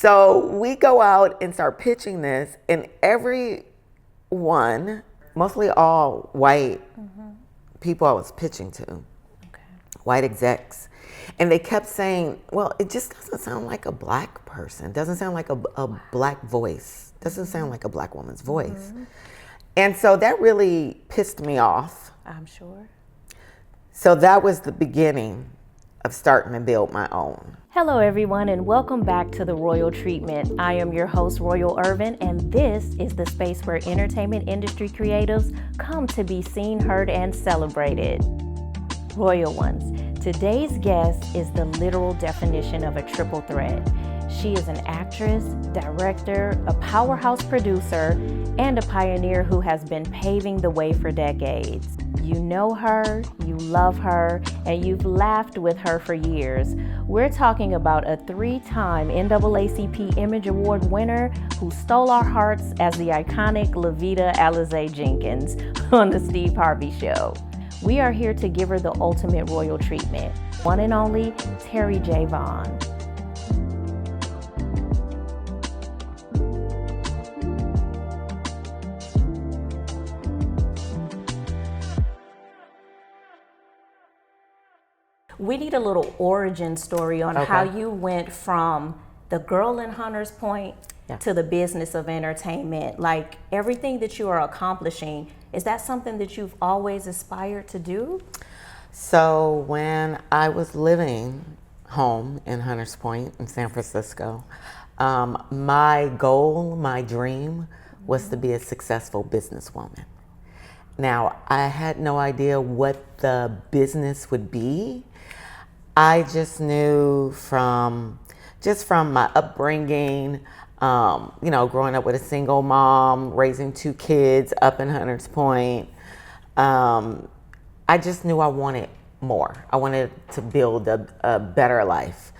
So we go out and start pitching this, and everyone, mostly all white people I was pitching to, white execs, and they kept saying, well, it just doesn't sound like a black person. It doesn't sound like a black voice. It doesn't sound like a black woman's voice. And so that really pissed me off. I'm sure. So that was the beginning of starting to build my own. Hello everyone, and welcome back to the Royal Treatment. I am your host, Royal Ervin, and this is the space where entertainment industry creatives come to be seen, heard, and celebrated. Royal ones, today's guest is the literal definition of a triple threat. She is an actress, director, a powerhouse producer, and a pioneer who has been paving the way for decades. You know her, you love her, and you've laughed with her for years. We're talking about a 3-time NAACP Image Award winner who stole our hearts as the iconic Lavita Alizé Jenkins on the Steve Harvey Show. We are here to give her the ultimate royal treatment. One and only Terri J. Vaughn. We need a little origin story on how you went from the girl in Hunters Point to the business of entertainment. Like everything that you are accomplishing, is that something that you've always aspired to do? So when I was living home in Hunters Point in San Francisco, my goal, my dream was to be a successful businesswoman. Now, I had no idea what the business would be. I just knew from my upbringing, growing up with a single mom, raising 2 kids up in Hunters Point, I just knew I wanted more. I wanted to build a better life,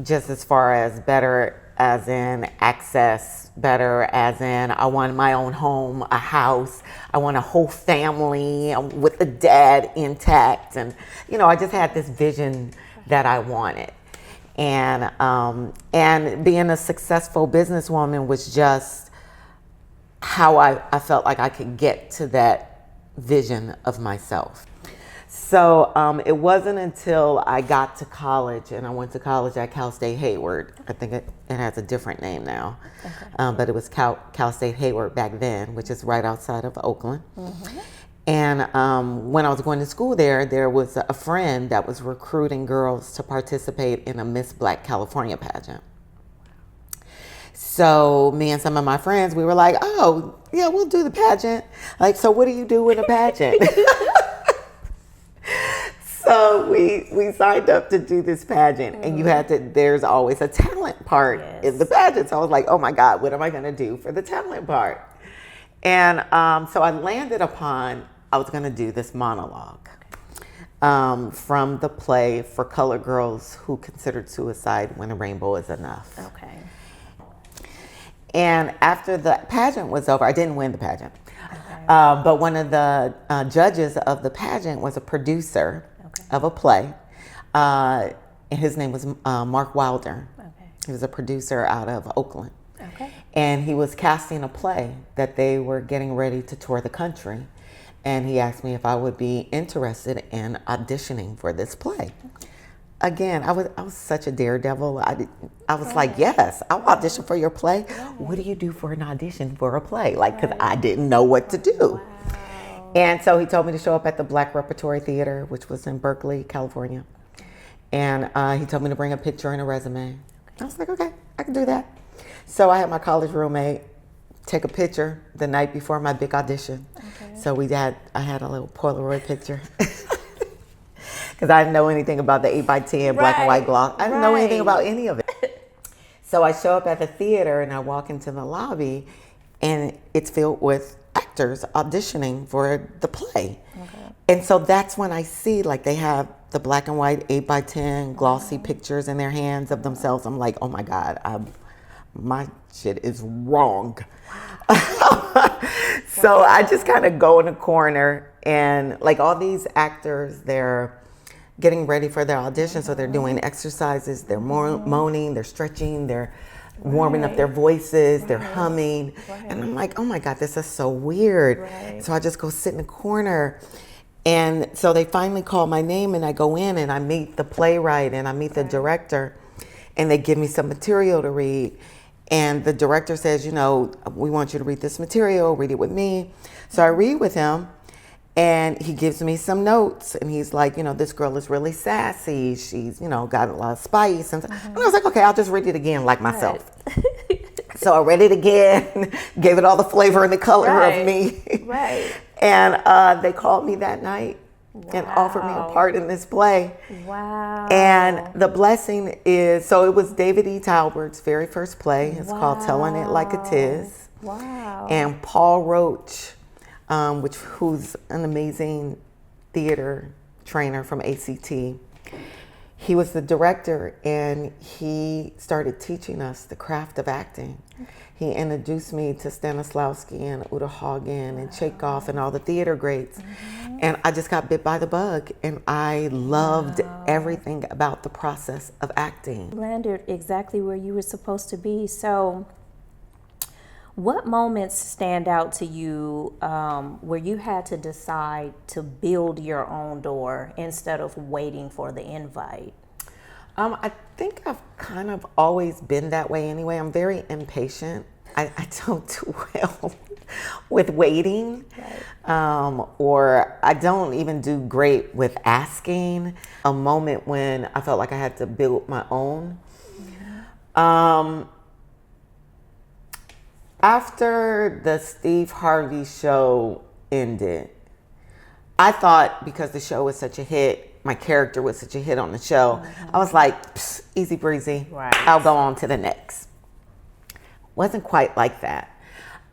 just as far as better as in access, better as in I want my own home, a house. I want a whole family with the dad intact. And, I just had this vision that I wanted. And being a successful businesswoman was just how I felt like I could get to that vision of myself. So it wasn't until I got to college, and I went to college at Cal State Hayward. I think it has a different name now, but it was Cal State Hayward back then, which is right outside of Oakland. And when I was going to school there was a friend that was recruiting girls to participate in a Miss Black California pageant. So me and some of my friends, we were like, oh, yeah, we'll do the pageant. Like, so what do you do in a pageant? So we signed up to do this pageant, and there's always a talent part in the pageant. So I was like, oh my God, what am I gonna do for the talent part? And so I landed upon, I was gonna do this monologue from the play For Colored Girls Who Considered Suicide When a Rainbow Is Enough. Okay. And after the pageant was over, I didn't win the pageant, but one of the judges of the pageant was a producer of a play. And his name was Mark Wilder. He was a producer out of Oakland. And he was casting a play that they were getting ready to tour the country. And he asked me if I would be interested in auditioning for this play. Again, I was such a daredevil. I was like, yes, I'll audition for your play. What do you do for an audition for a play? Like, because I didn't know what to do. And so he told me to show up at the Black Repertory Theater, which was in Berkeley, California. And he told me to bring a picture and a resume. I was like, okay, I can do that. So I had my college roommate take a picture the night before my big audition. So I had a little Polaroid picture. Because I didn't know anything about the 8x10 black and white gloss. I didn't know anything about any of it. So I show up at the theater and I walk into the lobby, and it's filled with actors auditioning for the play. And so that's when I see, like, they have the black and white 8x10 glossy pictures in their hands of themselves. I'm like, oh my God, my shit is wrong. So I just kind of go in a corner, and like all these actors, they're getting ready for their audition. So they're doing exercises, they're moaning, they're stretching, they're warming up their voices, they're humming. And I'm like, oh my God, this is so weird. So I just go sit in the corner. And so they finally call my name, and I go in and I meet the playwright and I meet the director, and they give me some material to read. And the director says, you know, we want you to read this material, read it with me. So I read with him, and he gives me some notes, and he's like, you know, this girl is really sassy. She's, you know, got a lot of spice. And I was like, okay, I'll just read it again like myself. So I read it again, gave it all the flavor and the color of me. And they called me that night and offered me a part in this play. And the blessing is, so it was David E. Talbert's very first play. It's called Telling It Like It Is. And Paul Roach, who's an amazing theater trainer from ACT, he was the director, and he started teaching us the craft of acting. He introduced me to Stanislavski and Uta Hagen and Chekhov and all the theater greats. And I just got bit by the bug, and I loved everything about the process of acting. Landed exactly where you were supposed to be. So what moments stand out to you where you had to decide to build your own door instead of waiting for the invite? I think I've kind of always been that way anyway. I'm very impatient. I don't do well with waiting, or I don't even do great with asking. A moment when I felt like I had to build my own. After the Steve Harvey Show ended, I thought because the show was such a hit, my character was such a hit on the show, I was like, easy breezy, I'll go on to the next. Wasn't quite like that.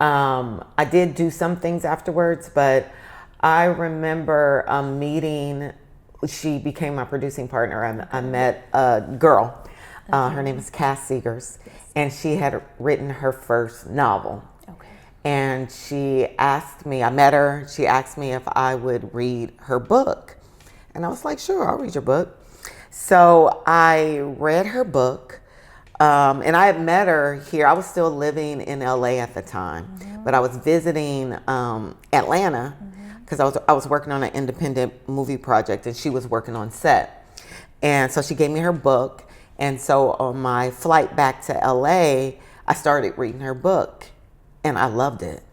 I did do some things afterwards, but I remember a meeting, she became my producing partner. I met a girl, her name is Cass Seegers, and she had written her first novel. And she asked me, I met her, she asked me if I would read her book. And I was like, sure, I'll read your book. So I read her book, and I had met her here. I was still living in LA at the time, but I was visiting Atlanta because I was working on an independent movie project, and she was working on set. And so she gave me her book. And so on my flight back to LA, I started reading her book, and I loved it.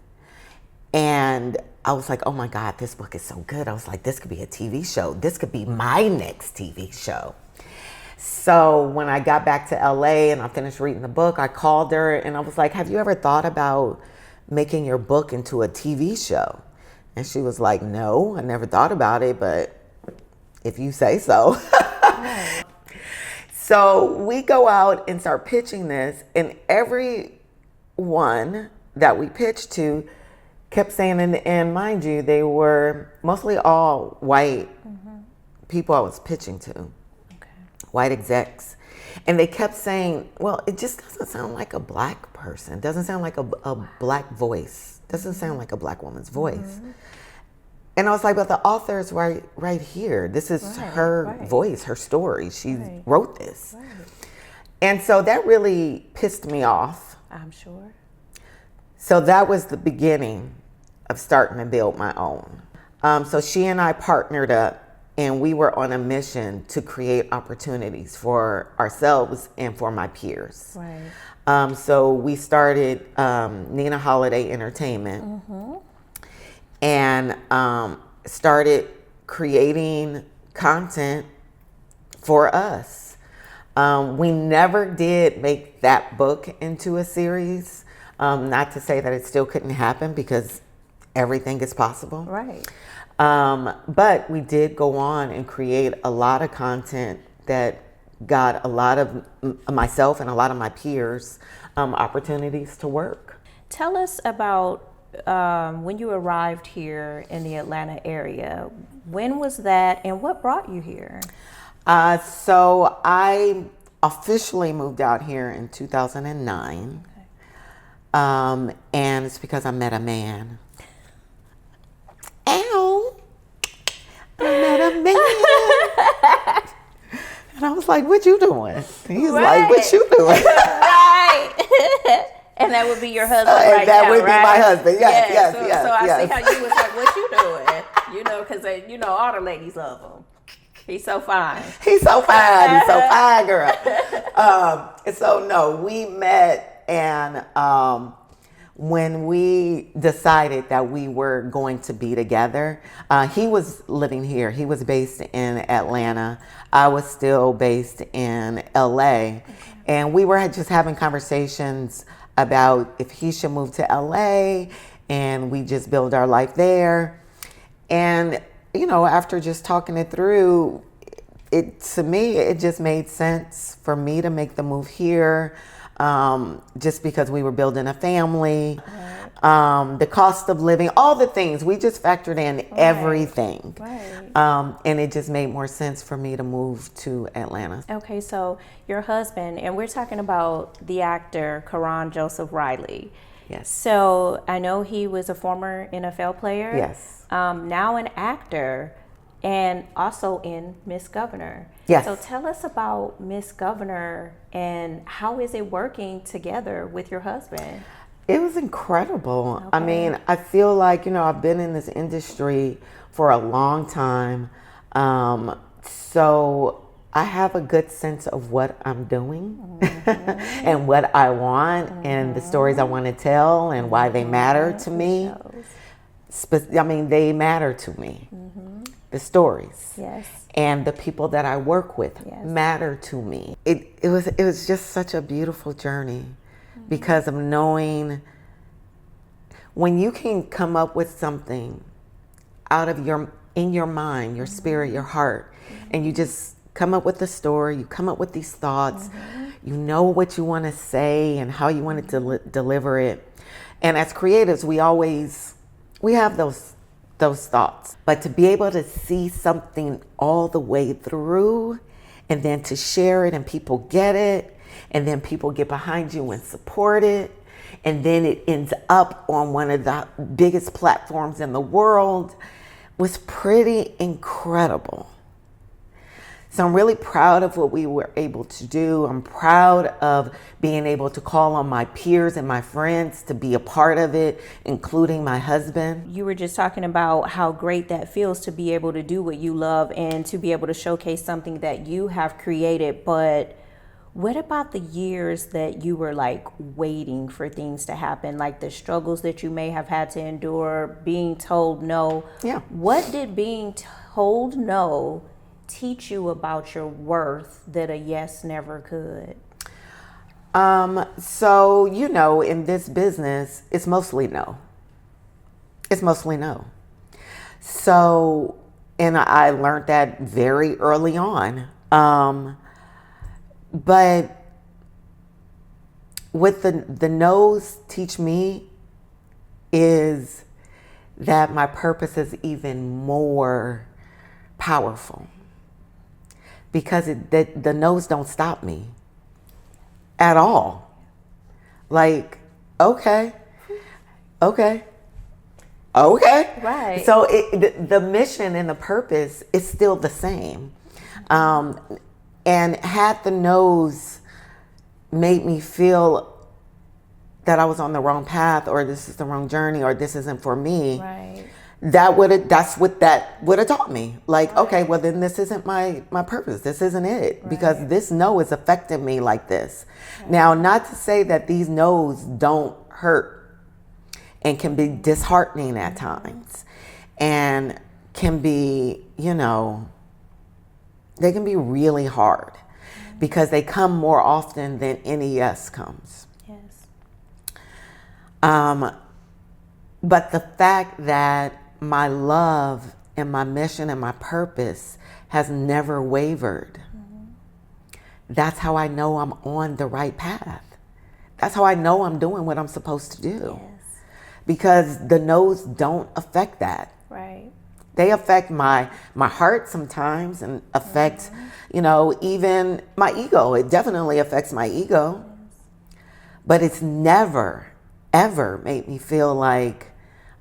And I was like, oh my God, this book is so good. I was like, this could be a TV show. This could be my next TV show. So when I got back to LA and I finished reading the book, I called her and I was like, have you ever thought about making your book into a TV show? And she was like, no, I never thought about it, but if you say so. So we go out and start pitching this, and everyone that we pitched to kept saying, and mind you, they were mostly all white people I was pitching to, white execs. And they kept saying, well, it just doesn't sound like a black person. It doesn't sound like a black voice. It doesn't sound like a black woman's voice. And I was like, but the author's right here. This is her voice, her story. She wrote this. And so that really pissed me off. I'm sure. So that was the beginning of starting to build my own. So she and I partnered up, and we were on a mission to create opportunities for ourselves and for my peers. So we started Nina Holiday Entertainment and started creating content for us. We never did make that book into a series. Not to say that it still couldn't happen, because everything is possible. But we did go on and create a lot of content that got a lot of myself and a lot of my peers opportunities to work. Tell us about when you arrived here in the Atlanta area. When was that, and what brought you here? So I officially moved out here in 2009. And it's because I met a man. Ow! I met a man. was like, what you doing? He's Right. like, what you doing? Right. And that would be your husband right that now, would be right? my husband. Yes, Yeah, yes, so, yes. So I yes. see how you was like, what you doing? You know, because, you know, all the ladies love him. He's so fine. He's so fine. He's so fine, girl. So no, we met, and when we decided that we were going to be together, he was living here. He was based in Atlanta. I was still based in LA. And we were just having conversations about if he should move to LA and we just build our life there. And, you know, after just talking it through, to me, it just made sense for me to make the move here, just because we were building a family, the cost of living, all the things. We just factored in everything. Right. And it just made more sense for me to move to Atlanta. Okay, so your husband, and we're talking about the actor Karan Joseph Riley. Yes. So I know he was a former NFL player. Yes. Now an actor, and also in Miss Governor. Yes. So tell us about Miss Governor and how is it working together with your husband? It was incredible. Okay. I mean, I feel like, you know, I've been in this industry for a long time. So I have a good sense of what I'm doing and what I want and the stories I want to tell and why they matter to me. I mean, they matter to me. The stories. Yes. And the people that I work with matter to me. It was just such a beautiful journey because of knowing when you can come up with something out of in your mind, your spirit, your heart, and you just come up with a story, you come up with these thoughts, you know what you want to say and how you want to deliver it. And as creatives, we have those thoughts, but to be able to see something all the way through and then to share it and people get it and then people get behind you and support it and then it ends up on one of the biggest platforms in the world was pretty incredible. So I'm really proud of what we were able to do. I'm proud of being able to call on my peers and my friends to be a part of it, including my husband. You were just talking about how great that feels to be able to do what you love and to be able to showcase something that you have created. But what about the years that you were like waiting for things to happen, like the struggles that you may have had to endure, being told no? Yeah. What did being told no teach you about your worth that a yes never could? So, you know, in this business, it's mostly no. It's mostly no. So, and I learned that very early on. But what the no's teach me is that my purpose is even more powerful. Because the no's don't stop me at all. Like, okay. Right. So the mission and the purpose is still the same. And had the no's made me feel that I was on the wrong path or this is the wrong journey or this isn't for me. Right. That's what that would have taught me. Like, okay, well then this isn't my purpose. This isn't it because this no is affecting me like this. Now, not to say that these no's don't hurt and can be disheartening at times and can be, you know, they can be really hard because they come more often than any yes comes. Yes. But the fact that my love and my mission and my purpose has never wavered. That's how I know I'm on the right path. That's how I know I'm doing what I'm supposed to do. Yes. Because the no's don't affect that. Right. They affect my heart sometimes and affect, you know, even my ego. It definitely affects my ego. But it's never, ever made me feel like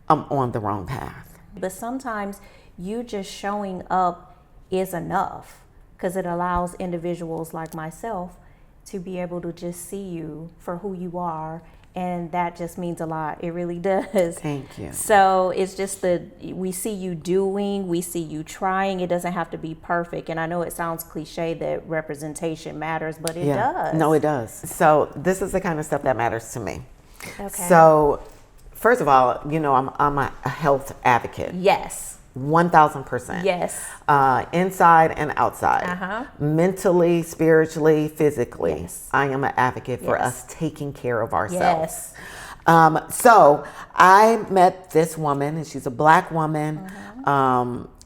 I'm on the wrong path. But sometimes you just showing up is enough. because it allows individuals like myself to be able to just see you for who you are. And that just means a lot. It really does. Thank you. So it's just we see you doing, we see you trying. It doesn't have to be perfect. And I know it sounds cliche that representation matters, but it does. No, it does. So this is the kind of stuff that matters to me. Okay. So first of all, I'm a health advocate. Yes. 1,000%. Yes. Inside and outside. Uh-huh. Mentally, spiritually, physically. Yes. I am an advocate for Yes. us taking care of ourselves. Yes. So I met this woman, and she's a Black woman.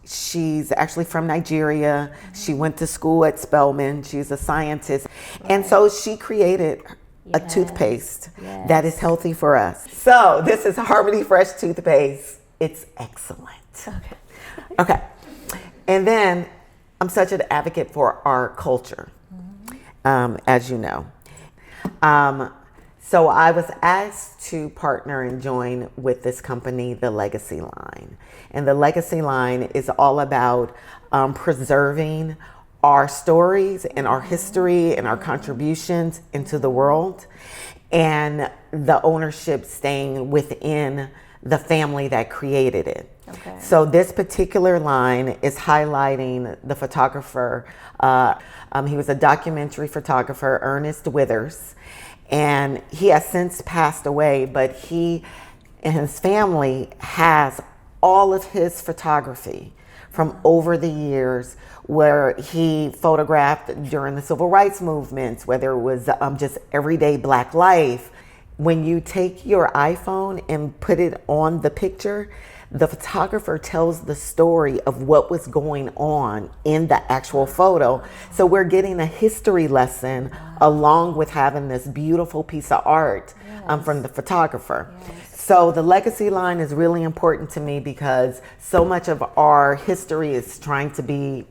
She's actually from Nigeria. She went to school at Spelman. She's a scientist. And so she created a toothpaste that is healthy for us. So this is Harmony Fresh toothpaste. It's excellent. Okay. And then I'm such an advocate for our culture, as you know. So I was asked to partner and join with this company, the Legacy Line. And the Legacy Line is all about preserving our stories and our history and our contributions into the world, and the ownership staying within the family that created it. Okay. So this particular line is highlighting the photographer. He was a documentary photographer, Ernest Withers, and he has since passed away, but he and his family has all of his photography from over the years, where he photographed during the civil rights movements, whether it was just everyday Black life. When you take your iPhone and put it on the picture, the photographer tells the story of what was going on in the actual photo. So we're getting a history lesson along with having this beautiful piece of art from the photographer. So the Legacy Line is really important to me because so much of our history is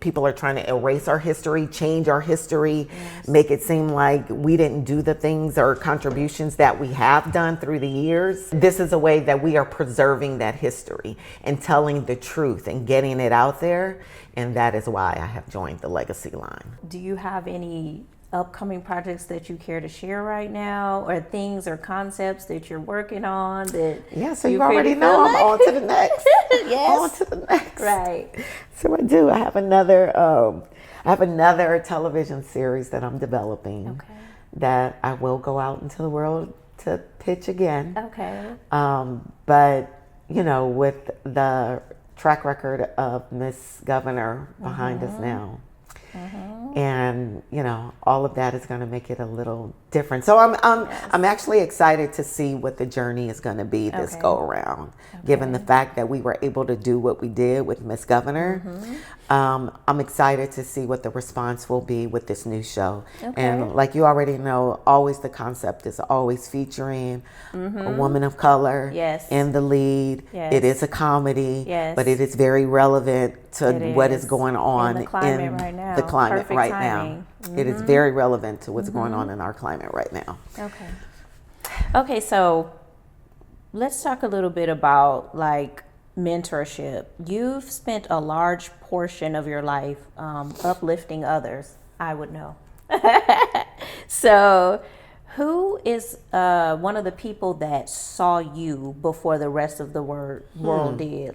people are trying to erase our history, change our history, make it seem like we didn't do the things or contributions that we have done through the years. This is a way that we are preserving that history and telling the truth and getting it out there. And that is why I have joined the Legacy Line. Do you have any upcoming projects that you care to share right now, or things or concepts that you're working on that so you already know I'm on to the next. Yes. On to the next. Right. So I do. I have another television series that I'm developing that I will go out into the world to pitch again. Okay. But with the track record of Miss Governor behind us now, and all of that is going to make it a little different. So I'm actually excited to see what the journey is going to be this go around, given the fact that we were able to do what we did with Miss Governor. I'm excited to see what the response will be with this new show. And like you already know, always the concept is always featuring a woman of color in the lead. It is a comedy, but it is very relevant to what is going on in the climate right now. Climate right now. It is very relevant to what's going on in our climate right now. Okay, so let's talk a little bit about mentorship. You've spent a large portion of your life uplifting others, I would know. So who is one of the people that saw you before the rest of the world did?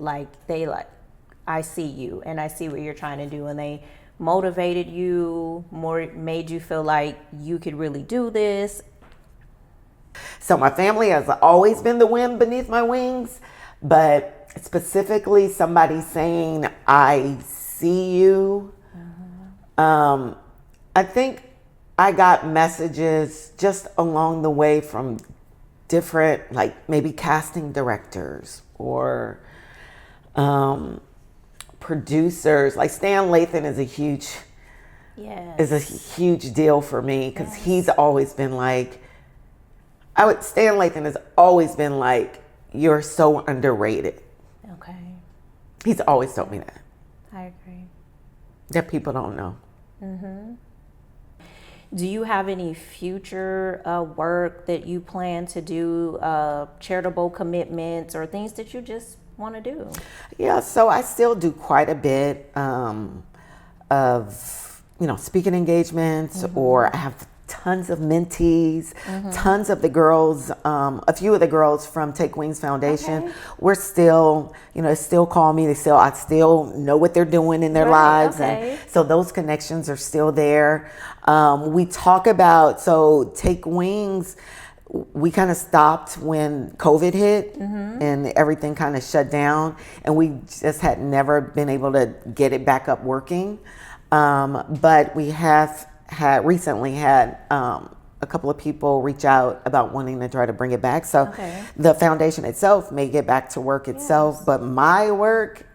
I see you and I see what you're trying to do, and they motivated you, made you feel like you could really do this? So my family has always been the wind beneath my wings, but specifically somebody saying, I see you. I think I got messages just along the way from different, maybe casting directors or producers. Like Stan Lathan is a huge deal for me, because he's always been Stan Lathan has always been you're so underrated. Okay. He's always told me that. I agree. That people don't know. Do you have any future work that you plan to do, charitable commitments or things that you just want to do? Yeah, so I still do quite a bit of speaking engagements, or I have tons of mentees, tons of the girls, a few of the girls from Take Wings Foundation. We're still, they still call me. I still know what they're doing in their lives. And so those connections are still there. We talk about, so Take Wings, we kind of stopped when COVID hit and everything kind of shut down, and we just had never been able to get it back up working. But we have recently had a couple of people reach out about wanting to try to bring it back. So the foundation itself may get back to work itself, but my work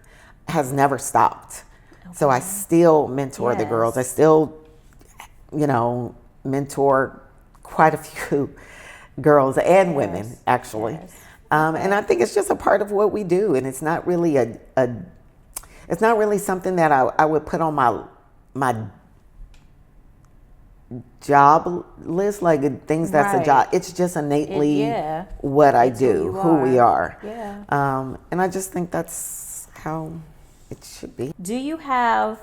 has never stopped. So I still mentor the girls. I still, mentor quite a few girls and women, actually. And I think it's just a part of what we do, and it's not really it's not really something that I would put on my job list, like things that's a job. It's just innately what I do, who we are. And I just think that's how it should be. Do you have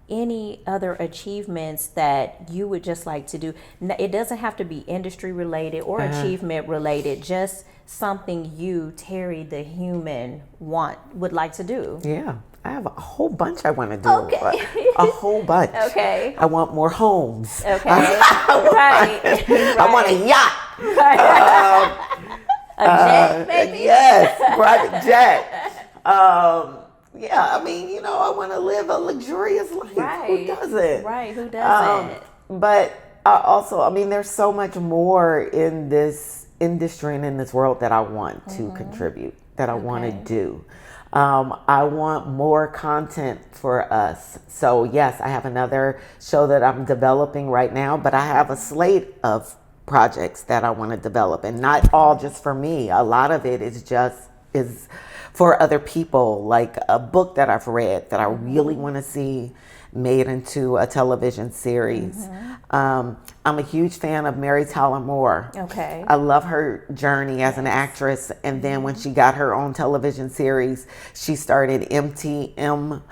any other achievements that you would just like to do? It doesn't have to be industry related or achievement related, just something you, Terri the human, would like to do. Yeah, I have a whole bunch I want to do. A whole bunch. I want more homes. I want a yacht. A jet, maybe? Yes, private jet. Yeah, I mean, I want to live a luxurious life. Who doesn't? Who doesn't? But also, there's so much more in this industry and in this world that I want to contribute, that I want to do. I want more content for us. So yes, I have another show that I'm developing right now, but I have a slate of projects that I want to develop, and not all just for me. A lot of it is for other people, like a book that I've read that I really want to see made into a television series. I'm a huge fan of Mary Tyler Moore. I love her journey as an actress, and then when she got her own television series, she started MTM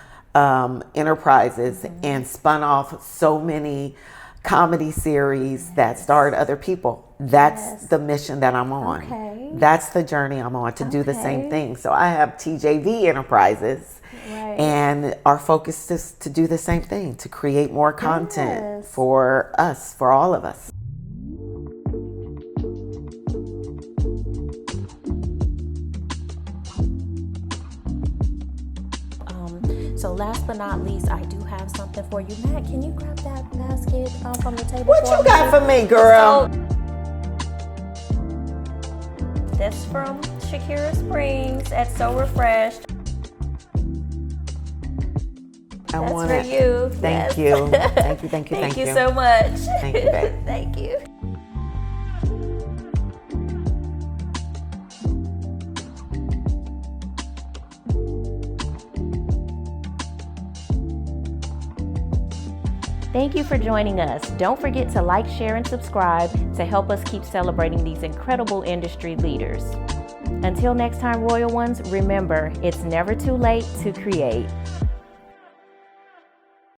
Enterprises and spun off so many comedy series that starred other people. That's the mission that I'm on. That's the journey I'm on, to do the same thing. So I have TJV Enterprises, and our focus is to do the same thing, to create more content for us, for all of us. So last but not least, I do have something for you. Matt, can you grab that basket from the table? What you got for me, girl? So, this from Shakira Springs at So Refreshed. That's for you. Thank you. Thank you. Thank you so much. Thank you, babe. Thank you. Thank you for joining us. Don't forget to like, share, and subscribe to help us keep celebrating these incredible industry leaders. Until next time, Royal Ones, remember, it's never too late to create.